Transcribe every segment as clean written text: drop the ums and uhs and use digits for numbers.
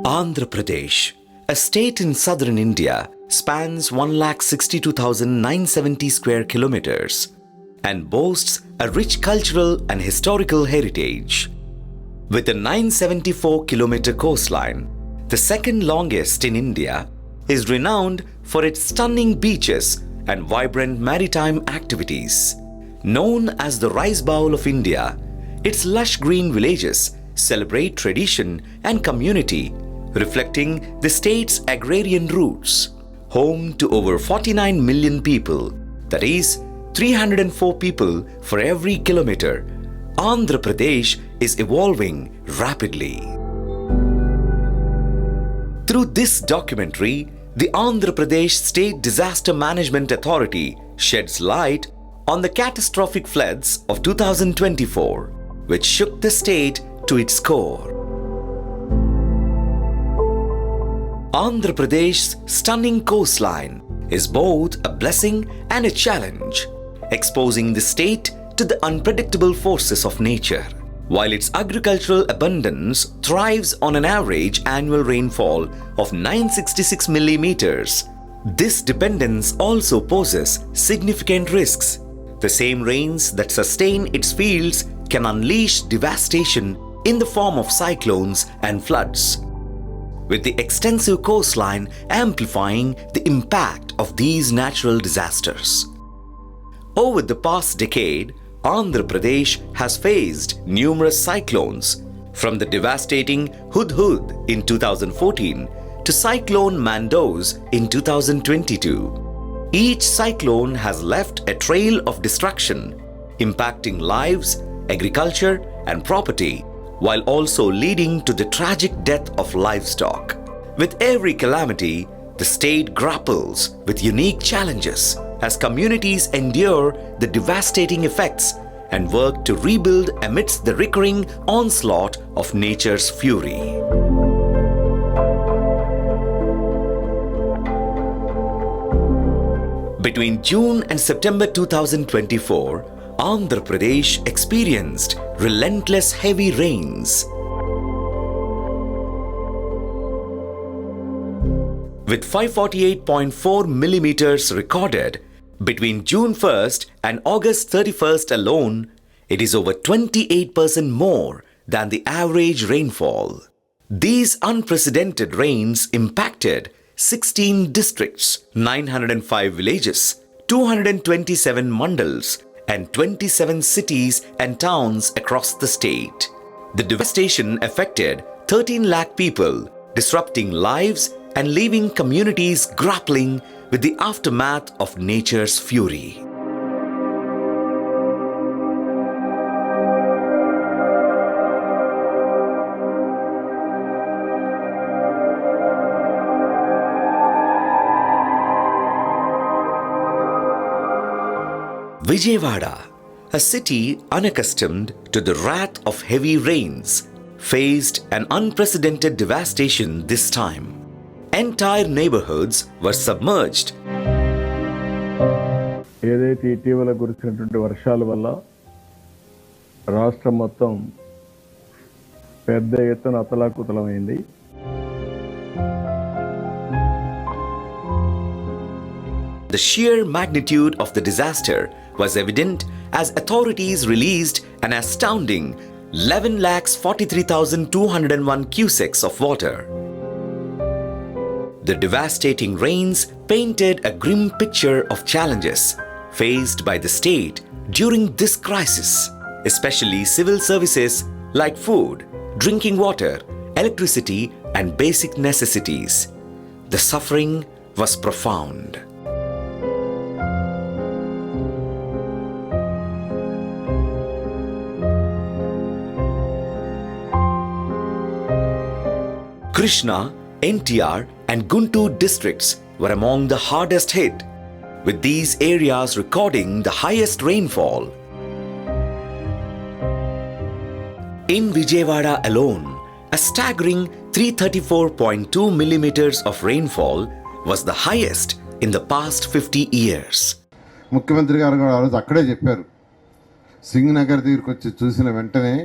Andhra Pradesh, a state in southern India, spans 1,62,970 square kilometers and boasts a rich cultural and historical heritage. With a 974-kilometer coastline, the second longest in India, is renowned for its stunning beaches and vibrant maritime activities. Known as the Rice Bowl of India, its lush green villages celebrate tradition and community, reflecting the state's agrarian roots. Home to over 49 million people, that is, 304 people for every kilometer, Andhra Pradesh is evolving rapidly. Through this documentary, the Andhra Pradesh State Disaster Management Authority sheds light on the catastrophic floods of 2024, which shook the state to its core. Andhra Pradesh's stunning coastline is both a blessing and a challenge, exposing the state to the unpredictable forces of nature. While its agricultural abundance thrives on an average annual rainfall of 966 millimeters, this dependence also poses significant risks. The same rains that sustain its fields can unleash devastation in the form of cyclones and floods, with the extensive coastline amplifying the impact of these natural disasters. Over the past decade, Andhra Pradesh has faced numerous cyclones, from the devastating Hudhud in 2014 to Cyclone Mandos in 2022. Each cyclone has left a trail of destruction, impacting lives, agriculture, and property, while also leading to the tragic death of livestock. With every calamity, the state grapples with unique challenges as communities endure the devastating effects and work to rebuild amidst the recurring onslaught of nature's fury. Between June and September 2024, Andhra Pradesh experienced relentless heavy rains. With 548.4 millimeters recorded, between June 1st and August 31st alone, it is over 28% more than the average rainfall. These unprecedented rains impacted 16 districts, 905 villages, 227 mandals, and 27 cities and towns across the state. The devastation affected 13 lakh people, disrupting lives and leaving communities grappling with the aftermath of nature's fury. Vijayawada, a city unaccustomed to the wrath of heavy rains, faced an unprecedented devastation this time. Entire neighborhoods were submerged. ఏదైతే ఇటీవల కురిసినటువంటి వర్షాల వల్ల రాష్ట్రం మొత్తం పెద్ద ఎత్తున అతలాకుతలమైంది. The sheer magnitude of the disaster was evident as authorities released an astounding 11,43,201 cusecs of water. The devastating rains painted a grim picture of challenges faced by the state during this crisis, especially civil services like food, drinking water, electricity, and basic necessities. The suffering was profound. Krishna, NTR, and Guntur districts were among the hardest hit, with these areas recording the highest rainfall. In Vijayawada alone, a staggering 334.2 millimeters of rainfall was the highest in the past 50 years. ముఖ్యమంత్రి గారు కూడా ఆ రోజు అక్కడే చెప్పారు. సింగ్ నగర్ దగ్గరికి వచ్చి చూసిన వెంటనే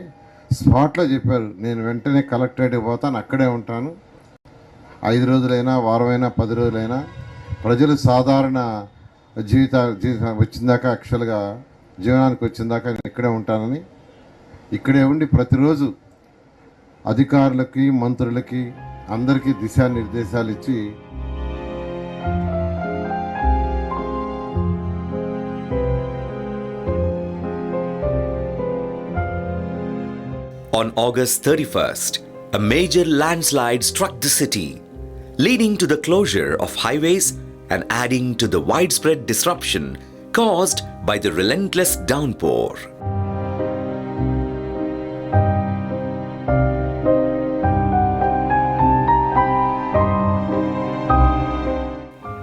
స్పాట్లో చెప్పారు, నేను వెంటనే కలెక్టరేట్కి పోతాను, అక్కడే ఉంటాను, 5 రోజులైనా, వారమైనా, 10 రోజులైనా ప్రజలు సాధారణ జీవితం వచ్చిందాక, యాక్చువల్గా జీవనానికి వచ్చిందాక నేను ఇక్కడే ఉంటానని, ఇక్కడే ఉండి ప్రతిరోజు అధికారులకి, మంత్రులకి అందరికీ దిశానిర్దేశాలు ఇచ్చి On August 31st, a major landslide struck the city, leading to the closure of highways and adding to the widespread disruption caused by the relentless downpour.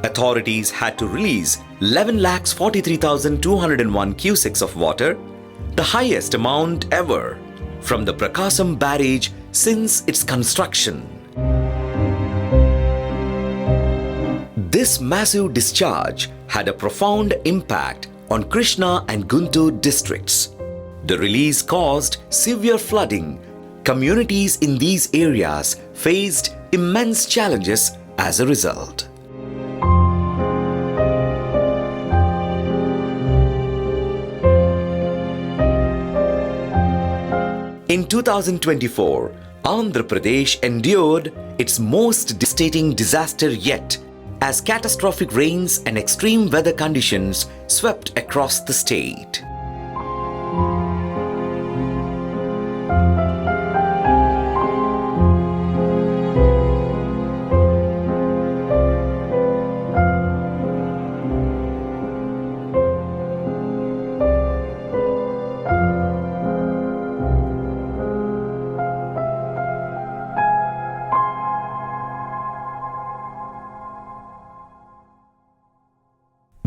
Authorities had to release 11,43,201 cusecs of water, the highest amount ever, from the Prakasam barrage since its construction. This massive discharge had a profound impact on Krishna and Guntur districts. The release caused severe flooding. Communities in these areas faced immense challenges as a result. In 2024, Andhra Pradesh endured its most devastating disaster yet, as catastrophic rains and extreme weather conditions swept across the state.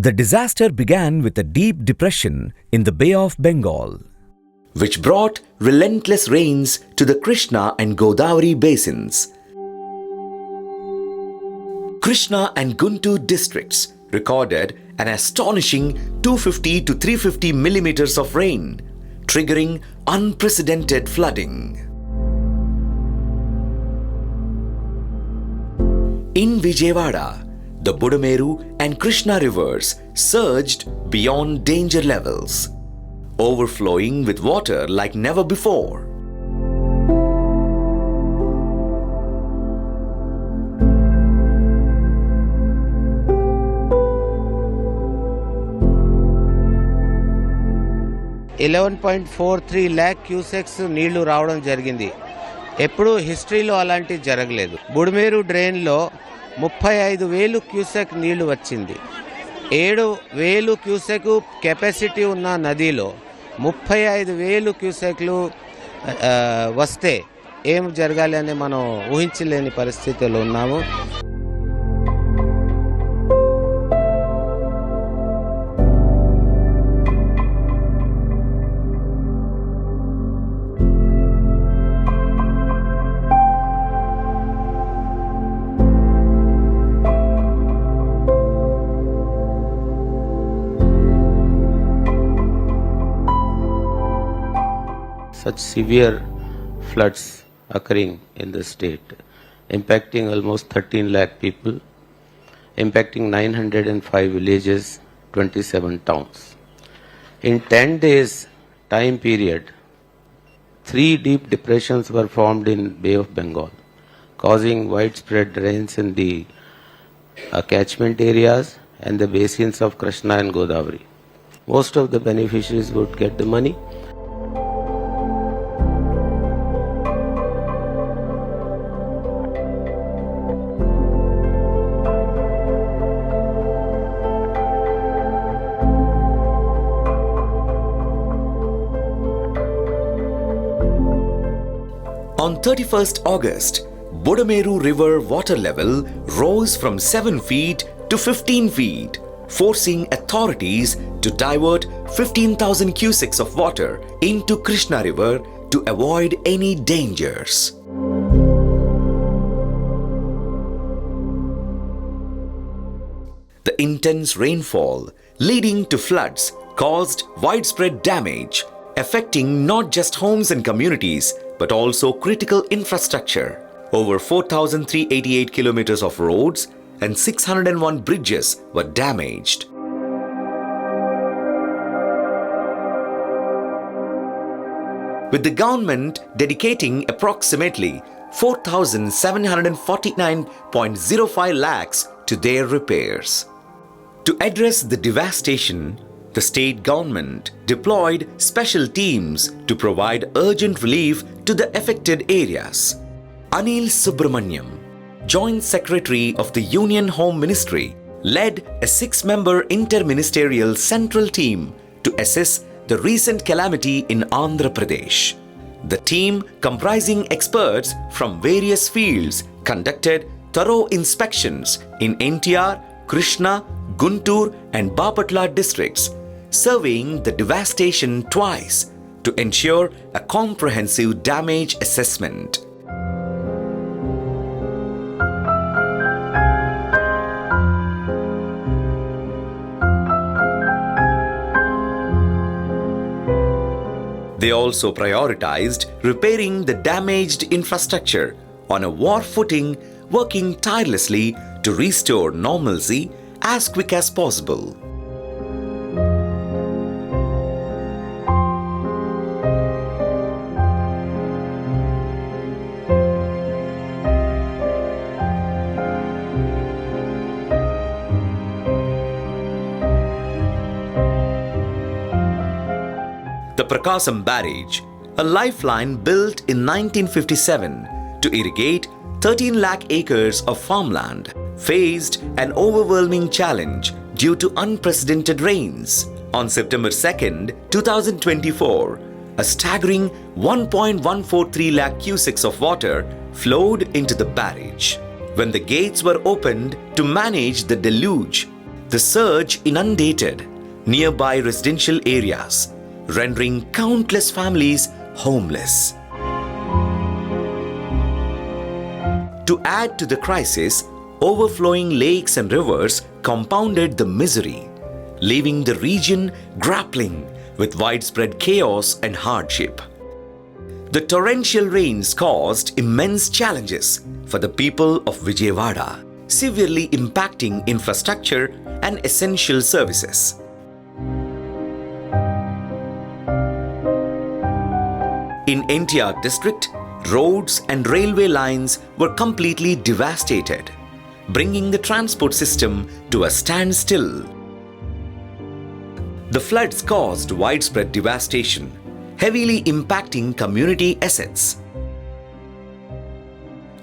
The disaster began with a deep depression in the Bay of Bengal, which brought relentless rains to the Krishna and Godavari basins. Krishna and Guntur districts recorded an astonishing 250 to 350 millimeters of rain, triggering unprecedented flooding. In Vijayawada, the Budameru and Krishna Rivers surged beyond danger levels, overflowing with water like never before. $11.43 lakh cusecs నీళ్లు రావడం జరిగింది. ఎప్పుడు హిస్టరీలో అలాంటి జరగలేదు. Budameru డ్రైన్లో 35,000 cusec నీళ్లు వచ్చింది. 7,000 cusec capacity ఉన్న నదిలో 35,000 క్యూసెక్లు వస్తే ఏం జరగాలి అని మనం ఊహించలేని పరిస్థితిలో ఉన్నాము. Such severe floods occurring in the state, impacting almost 13 lakh people, impacting 905 villages, 27 towns. In 10 days time period, 3 deep depressions were formed in Bay of Bengal, causing widespread rains in the catchment areas and the basins of Krishna and Godavari. Most of the beneficiaries would get the money. On 31st August, Budameru River water level rose from 7 feet to 15 feet, forcing authorities to divert 15,000 cusecs of water into Krishna River to avoid any dangers. The intense rainfall leading to floods caused widespread damage, affecting not just homes and communities but also critical infrastructure. Over 4,388 kilometers of roads and 601 bridges were damaged. With the government dedicating approximately 4,749.05 lakhs to their repairs. To address the devastation, the state government deployed special teams to provide urgent relief to the affected areas. Anil Subramaniam, Joint Secretary of the Union Home Ministry, led a 6-member interministerial central team to assess the recent calamity in Andhra Pradesh. The team, comprising experts from various fields, conducted thorough inspections in NTR, Krishna, Guntur and Bapatla districts, surveying the devastation twice to ensure a comprehensive damage assessment. They also prioritized repairing the damaged infrastructure on a war footing, working tirelessly to restore normalcy as quick as possible. The Prakasam barrage, a lifeline built in 1957 to irrigate 13 lakh acres of farmland, faced an overwhelming challenge due to unprecedented rains. On September 2, 2024, a staggering 1.143 lakh cusecs of water flowed into the barrage. When the gates were opened to manage the deluge, the surge inundated nearby residential areas, rendering countless families homeless. To add to the crisis, overflowing lakes and rivers compounded the misery, leaving the region grappling with widespread chaos and hardship. The torrential rains caused immense challenges for the people of Vijayawada, severely impacting infrastructure and essential services. In NTR district, roads and railway lines were completely devastated, bringing the transport system to a standstill. The floods caused widespread devastation, heavily impacting community assets.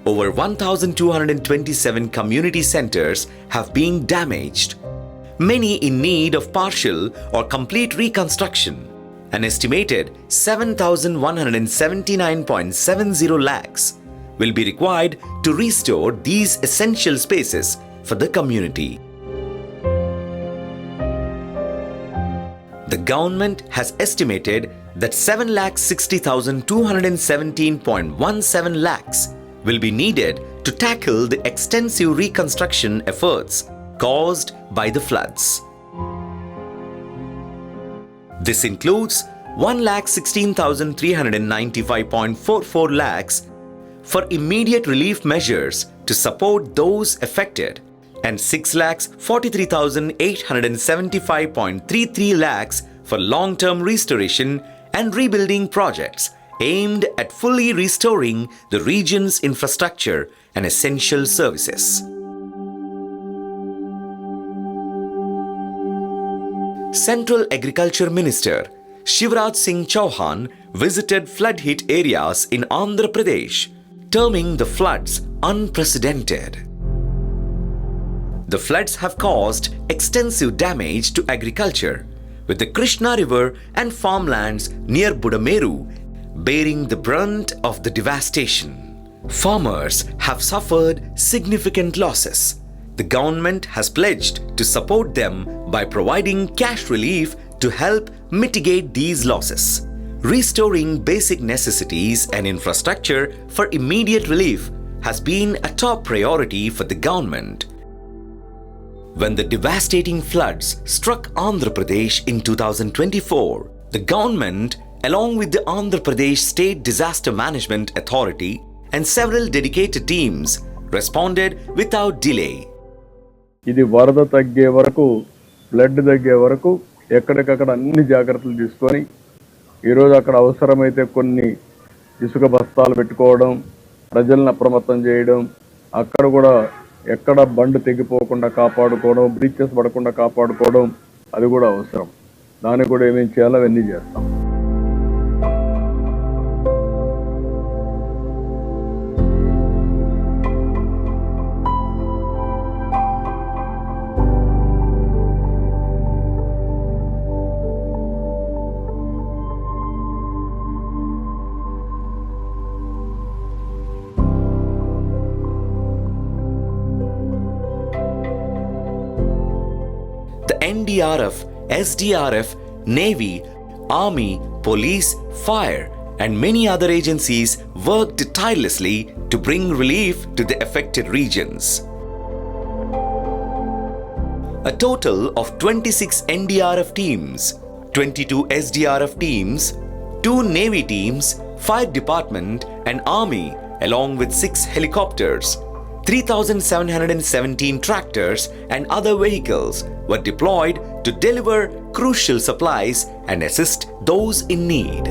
Over 1,227 community centers have been damaged, many in need of partial or complete reconstruction. An estimated 7,179.70 lakhs will be required to restore these essential spaces for the community. The government has estimated that 7,60,217.17 lakhs will be needed to tackle the extensive reconstruction efforts caused by the floods. This includes 1,16,395.44 lakhs for immediate relief measures to support those affected and 6,43,875.33 lakhs for long-term restoration and rebuilding projects aimed at fully restoring the region's infrastructure and essential services. Central Agriculture Minister Shivraj Singh Chauhan visited flood-hit areas in Andhra Pradesh, terming the floods unprecedented. The floods have caused extensive damage to agriculture, with the Krishna River and farmlands near Budameru bearing the brunt of the devastation. Farmers have suffered significant losses. The government has pledged to support them by providing cash relief to help mitigate these losses. Restoring basic necessities and infrastructure for immediate relief has been a top priority for the government. When the devastating floods struck Andhra Pradesh in 2024, the government, along with the Andhra Pradesh State Disaster Management Authority and several dedicated teams responded without delay. ఇది వరద తగ్గే వరకు, flood తగ్గే వరకు ఎక్కడికక్కడ అన్ని జాగ్రత్తలు తీసుకొని ఈరోజు అక్కడ అవసరమైతే కొన్ని ఇసుక బస్తాలు పెట్టుకోవడం, ప్రజలను అప్రమత్తం చేయడం, అక్కడ కూడా ఎక్కడ బండ్ తెగిపోకుండా కాపాడుకోవడం, బ్రీచెస్ పడకుండా కాపాడుకోవడం, అది కూడా అవసరం. దానికి కూడా ఏమేమి చేయాలో అవన్నీ చేస్తాం. NDRF, SDRF, Navy, Army, Police, Fire, and many other agencies worked tirelessly to bring relief to the affected regions. A total of 26 NDRF teams, 22 SDRF teams, 2 Navy teams, Fire Department and Army, along with 6 helicopters, 3,717 tractors and other vehicles were deployed to deliver crucial supplies and assist those in need.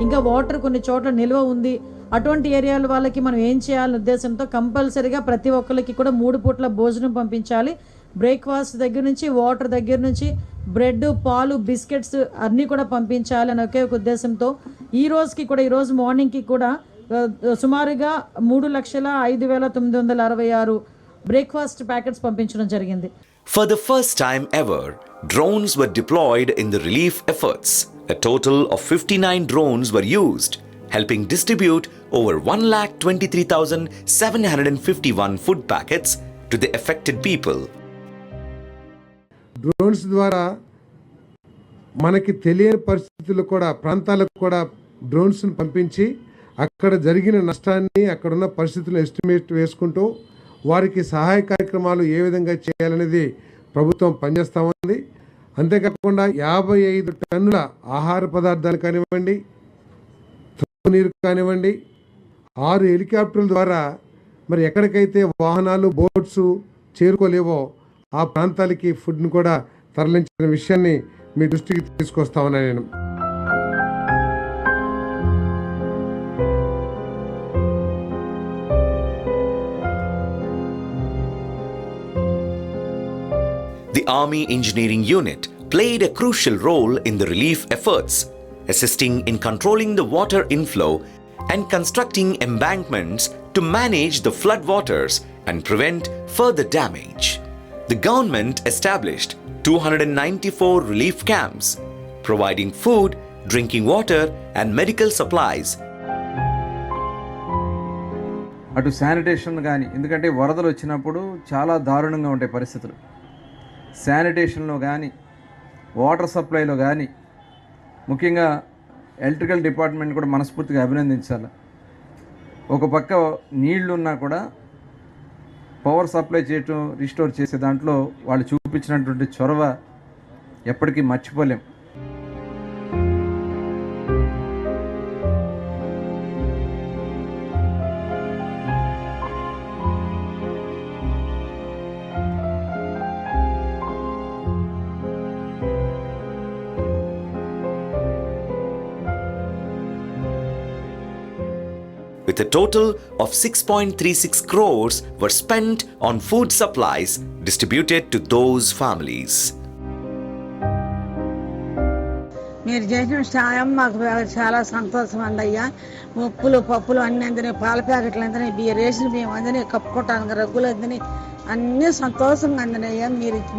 ఇంకా water కొన్ని చోట్ల నిల్వ ఉంది, అటువంటి ఏరియాల వాళ్ళకి మనం ఏం చేయాలనే ఉద్దేశంతో కంపల్సరీగా ప్రతి ఒక్కరికి కూడా 3 పూట్ల భోజనం పంపించాలి. బ్రేక్ఫాస్ట్ దగ్గర నుంచి, వాటర్ దగ్గర నుంచి, బ్రెడ్, పాలు, బిస్కెట్స్ అన్నీ కూడా పంపించాలని ఒకే ఒక ఉద్దేశంతో ఈ రోజు మార్నింగ్కి కూడా సుమారుగా 3,05,966 బ్రేక్ఫాస్ట్ ప్యాకెట్స్ పంపించడం జరిగింది. For the first time ever, drones were deployed in the relief efforts. A total of 59 drones were used, helping distribute over 1,23,751 food packets to the affected people. Drones ద్వారా మనకి తెలియని పరిస్థితులు కూడా, ప్రాంతాలకు కూడా డ్రోన్స్ని పంపించి అక్కడ జరిగిన నష్టాన్ని, అక్కడున్న పరిస్థితులను ఎస్టిమేట్ వేసుకుంటూ వారికి సహాయ కార్యక్రమాలు ఏ విధంగా చేయాలనేది ప్రభుత్వం పనిచేస్తూ ఉంది. అంతేకాకుండా 55 టన్నుల ఆహార పదార్థాలు కానివ్వండి, త్రాగునీరు కానివ్వండి, 6 హెలికాప్టర్ల ద్వారా మరి ఎక్కడికైతే వాహనాలు, బోట్స్ చేరుకోలేవో ఆ ప్రాంతాలకి ఫుడ్ను కూడా తరలించిన విషయాన్ని మీ దృష్టికి తీసుకొస్తా ఉన్నా నేను. The Army Engineering Unit played a crucial role in the relief efforts, assisting in controlling the water inflow and constructing embankments to manage the flood waters and prevent further damage. The government established 294 relief camps, providing food, drinking water and medical supplies. అటు sanitation కానీ, ఎందుకంటే వరదలు వచ్చినప్పుడు చాలా దారుణంగా ఉంటాయి పరిస్థితులు. శానిటేషన్లో కానీ, వాటర్ సప్లైలో కానీ, ముఖ్యంగా ఎలక్ట్రికల్ డిపార్ట్మెంట్ కూడా మనస్ఫూర్తిగా అభినందించాలి. ఒక పక్క నీళ్లున్నా కూడా పవర్ సప్లై చేయటం, రిస్టోర్ చేసే దాంట్లో వాళ్ళు చూపించినటువంటి చొరవ ఎప్పటికీ మర్చిపోలేం. With a total of 6.36 crores were spent on food supplies distributed to those families. మీరు చేసిన సాయం మాకు చాలా సంతోషం అందయ్యా. ఉప్పులు, పప్పులు అన్నీ అందినాయి, పాల ప్యాకెట్లు అందినాయి, రేషన్ బియ్యం అందినాయి, కప్పుకోవటానికి రగ్గులు అందినాయి, అన్నీ సంతోషంగా అందినాయ్యా.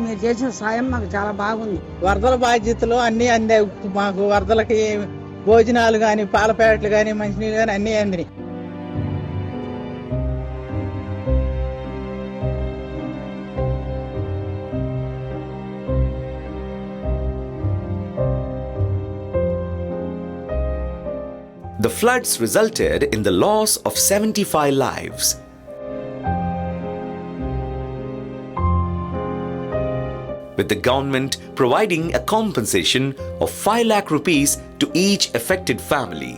మీరు చేసిన సాయం మాకు చాలా బాగుంది. వరదల బాధ్యతలు అన్నీ అందాయి మాకు. వరదలకి భోజనాలు కానీ, పాల ప్యాకెట్లు కానీ, మంచినీళ్ళు కానీ అన్నీ అందినాయి. The floods resulted in the loss of 75 lives. with the government providing a compensation of 5 lakh rupees to each affected family.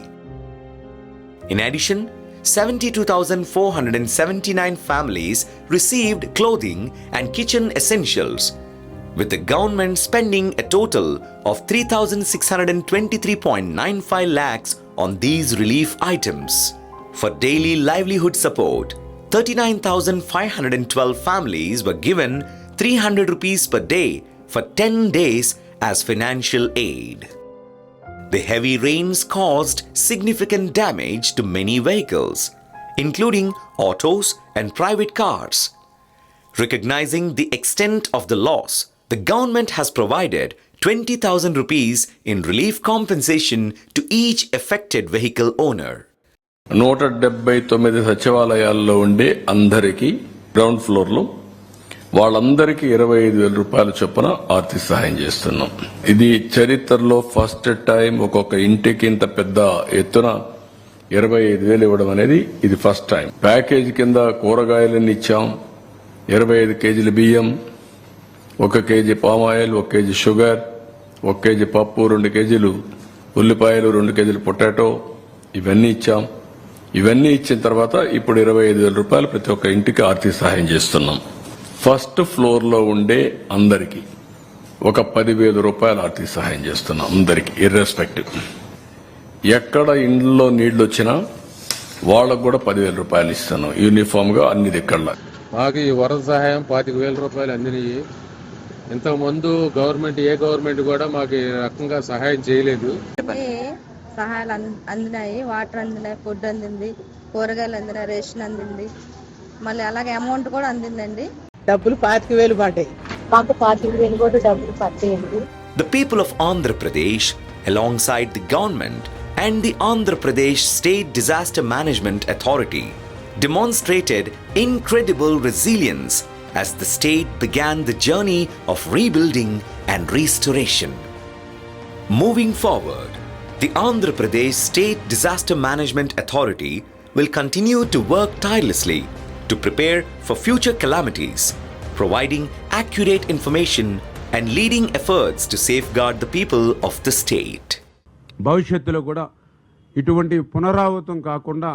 In addition, 72,479 families received clothing and kitchen essentials, with the government spending a total of 3,623.95 lakhs on these relief items. For daily livelihood support, 39,512 families were given 300 rupees per day for 10 days as financial aid. The heavy rains caused significant damage to many vehicles, including autos and private cars. Recognizing the extent of the loss, the government has provided 20,000 rupees in relief compensation to each affected vehicle owner. 179 సచివాలయాల్లో ఉండే అందరికీ ground ఫ్లోర్లో వాళ్ళందరికీ 25,000 రూపాయల చొప్పున ఆర్థిక సహాయం చేస్తున్నాం. ఇది చరిత్రలో ఫస్ట్ టైం ఒక్కొక్క ఇంటికి ఇంత పెద్ద ఎత్తున 25,000 ఇవ్వడం అనేది ఇది ఫస్ట్ టైం. ప్యాకేజ్ కింద కూరగాయలన్నీ ఇచ్చాం. 25 కేజీల బియ్యం, 1 KG palm oil, 1 KG sugar, 1 KG పప్పు, 2 కేజీలు ఉల్లిపాయలు, 2 కేజీలు పొటాటో ఇవన్నీ ఇచ్చాం. ఇవన్నీ ఇచ్చిన తర్వాత ఇప్పుడు 25,000 రూపాయలు ప్రతి ఒక్క ఇంటికి ఆర్థిక సహాయం చేస్తున్నాం. ఫస్ట్ ఫ్లోర్ లో ఉండే అందరికి ఒక 10,000 రూపాయలు ఆర్థిక సహాయం చేస్తున్నాం. అందరికి ఇర్రెస్పెక్టివ్. ఎక్కడ ఇండ్లలో నీళ్లు వచ్చినా వాళ్ళకు కూడా 10,000 రూపాయలు ఇస్తున్నాం యూనిఫామ్ గా అన్ని దిక్కల్లా. మాకు ఈ వరద సహాయం 25,000 రూపాయలు అందినాయి. ఇంతకుముందు ఏ గవర్నమెంట్ కూడా మాకు ఈ రకంగా సహాయం చేయలేదు. సహాయాలు అందినాయి. వాటర్ అందినాయి, ఫుడ్ అందింది, కూరగాయలు అందినాయి, రేషన్ అందింది, మళ్ళీ అలాగే అమౌంట్ కూడా అందిందండి. డబ్బులు 25,000 పడ్డాయి. మాకు 25,000 కూడా డబ్బులు పడ్డాయండి. The people of Andhra Pradesh, alongside the government and the Andhra Pradesh State Disaster Management Authority, demonstrated incredible resilience as the state began the journey of rebuilding and restoration. Moving forward, the Andhra Pradesh State Disaster Management Authority will continue to work tirelessly to prepare for future calamities, providing accurate information and leading efforts to safeguard the people of the state. భవిష్యత్తులో కూడా ఇటువంటి పునరావృతం కాకుండా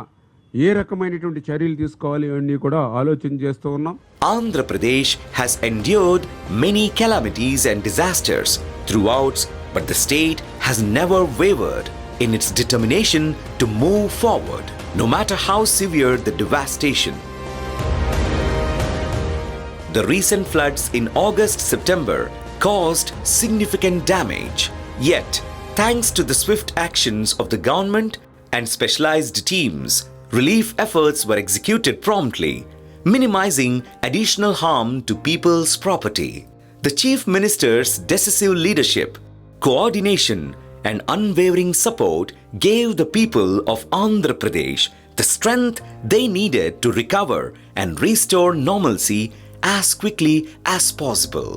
ఏ రకమైనటువంటి చర్యలు తీసుకోవాలి అన్నీ కూడా ఆలోచన చేస్తూ ఉన్నాం. Andhra Pradesh has endured many calamities and disasters throughout, but the state has never wavered in its determination to move forward, no matter how severe the devastation. The recent floods in August-September caused significant damage. Yet, thanks to the swift actions of the government and specialized teams, relief efforts were executed promptly, minimizing additional harm to people's property. The Chief Minister's decisive leadership, coordination, and unwavering support gave the people of Andhra Pradesh the strength they needed to recover and restore normalcy as quickly as possible.